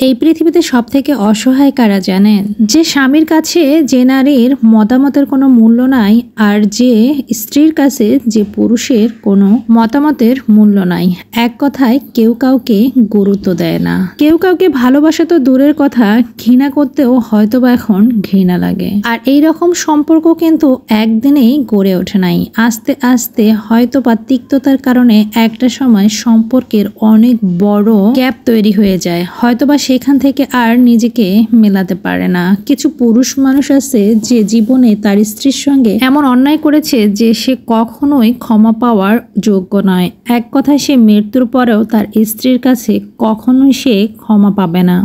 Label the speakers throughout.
Speaker 1: এই পৃথিবীতে সবথেকে অসহায় কারা জানেন? যে স্বামীর কাছে যে নারীর মতামতের কোনো মূল্য নাই, আর যে স্ত্রীর কাছে যে পুরুষের কোনো মতামতের মূল্য নাই। এক কথায় কেউ কাউকে গুরুত্ব দেয় না। কেউ কাউকে ভালোবাসা তো দূরের কথা, ঘৃণা করতেও হয়তোবা এখন ঘৃণা লাগে। আর এই রকম সম্পর্ক কিন্তু একদিনেই গড়ে ওঠে নাই। আস্তে আস্তে হয়তোবা তিক্ততার কারণে একটা সময় সম্পর্কের অনেক বড় গ্যাপ তৈরি হয়ে যায়। হয়তোবা সেখান থেকে আর নিজেকে মেলাতে পারে না। কিছু পুরুষ মানুষ আছে যে জীবনে তার স্ত্রীর সঙ্গে এমন অন্যায় করেছে যে সে কখনোই ক্ষমা পাওয়ার যোগ্য নয়। এক কথায় সে মৃত্যুর পরেও তার স্ত্রীর কাছে কখনোই সে ক্ষমা পাবে না।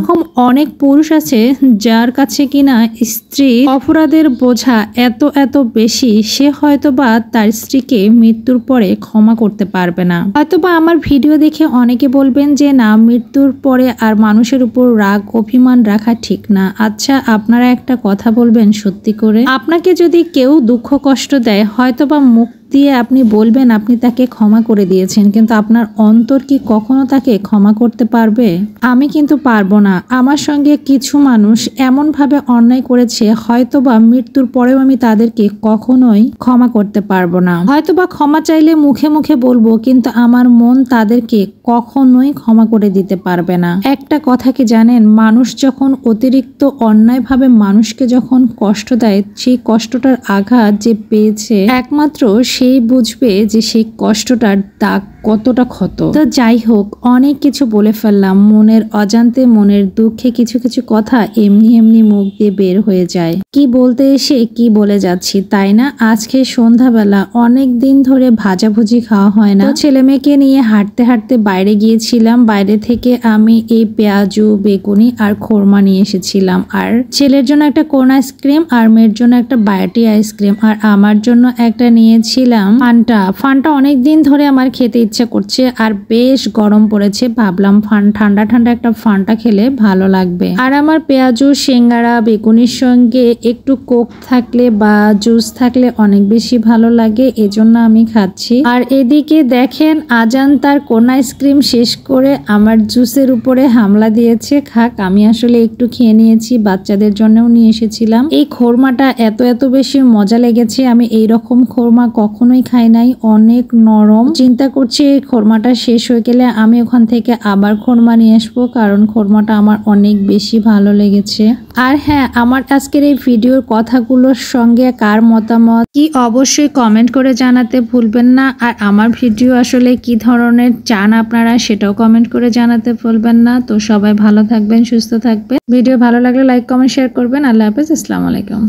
Speaker 1: অনেক পুরুষ আছে যার কাছে কিনা স্ত্রী অপরাধের বোঝা এত এত বেশি, সে হয়তোবা তার স্ত্রীকে মৃত্যুর পরে ক্ষমা করতে পারবে না। হয়তোবা আমার ভিডিও দেখে অনেকে বলবেন যে না, মৃত্যুর পরে আর মানুষের উপর রাগ অভিমান রাখা ঠিক না। আচ্ছা, আপনারা একটা কথা বলবেন সত্যি করে, আপনাকে যদি কেউ দুঃখ কষ্ট দেয়, হয়তোবা মুখ দিয়ে আপনি বলবেন আপনি তাকে ক্ষমা করে দিয়েছেন, কিন্তু আপনার অন্তর কি কখনো তাকে ক্ষমা করতে পারবে? আমি কিন্তু পারবো না। আমার সঙ্গে কিছু মানুষ এমন ভাবে অন্যায় করেছে, হয়তোবা মৃত্যুর পরেও আমি তাদেরকে কখনোই ক্ষমা করতে পারবো না। হয়তোবা ক্ষমা চাইলে মুখে মুখে বলবো, কিন্তু আমার মন তাদেরকে কখনোই ক্ষমা করে দিতে পারবে না। একটা কথা কি জানেন, মানুষ যখন অতিরিক্ত অন্যায়ভাবে মানুষকে যখন কষ্ট দেয়, সেই কষ্টটার আঘাত যে পেয়েছে একমাত্র সেই বুঝবে যে সেই কষ্টটার দাগ কতটা ক্ষত। তো যাই হোক, অনেক কিছু বলে ফেললাম। মনের অজান্তে মনের দুঃখে কিছু কিছু কথা এমনি এমনি মুখ দিয়ে বের হয়ে যায়। কি বলতে এসে কি বলে যাচ্ছি, তাই না? আজকে সন্ধ্যাবেলা অনেক দিন ধরে ভাজাভুজি খাওয়া হয় না, ছেলে মেয়েকে নিয়ে হাঁটতে হাঁটতে বাইরে গিয়েছিলাম। বাইরে থেকে আমি এই পেঁয়াজু, বেগুনি আর খোরমা নিয়ে এসেছিলাম। আর ছেলের জন্য একটা কোন আইসক্রিম, আর মেয়ের জন্য একটা বায়োটি আইসক্রিম, আর আমার জন্য একটা নিয়েছিলাম ফান্টা। অনেক দিন ধরে আমার খেতে ইচ্ছা করছে, আর বেশ গরম পড়েছে। ভাবলাম ঠান্ডা ঠান্ডা একটা ফান্টা খেলে ভালো লাগবে। আর আমার পেঁয়াজু, সিঙ্গারা, বেগুনির সঙ্গে একটু কোক থাকলে বা জুস থাকলে অনেক বেশি ভালো লাগে, এজন্য আমি খাচ্ছি। আর এদিকে দেখেন, আজান তার কোন আইসক্রিম শেষ করে আমার জুসের উপরে হামলা দিয়েছে। খাক, আমি আসলে একটু খেয়ে নিয়েছি, বাচ্চাদের জন্যও নিয়ে এসেছিলাম। এই খোরমাটা এত এত বেশি মজা লেগেছে, আমি এইরকম খোরমা কখনোই খাই নাই, অনেক নরম। চিন্তা করছি এই খোরমাটা শেষ হয়ে গেলে আমি ওখান থেকে আবার খোরমা নিয়ে আসবো, কারণ খোরমাটা আমার অনেক বেশি ভালো লেগেছে। আর হ্যাঁ, আমার আজকের এই ভিডিওর কথাগুলোর সঙ্গে কার মতামত কি অবশ্যই কমেন্ট করে জানাতে ভুলবেন না। আর আমার ভিডিও আসলে কি ধরনের চান আপনারা, সেটাও কমেন্ট করে জানাতে ভুলবেন না। তো সবাই ভালো থাকবেন, সুস্থ থাকবেন। ভিডিও ভালো লাগলে লাইক, কমেন্ট, শেয়ার করবেন। আল্লাহ হাফেজ, আসসালামু আলাইকুম।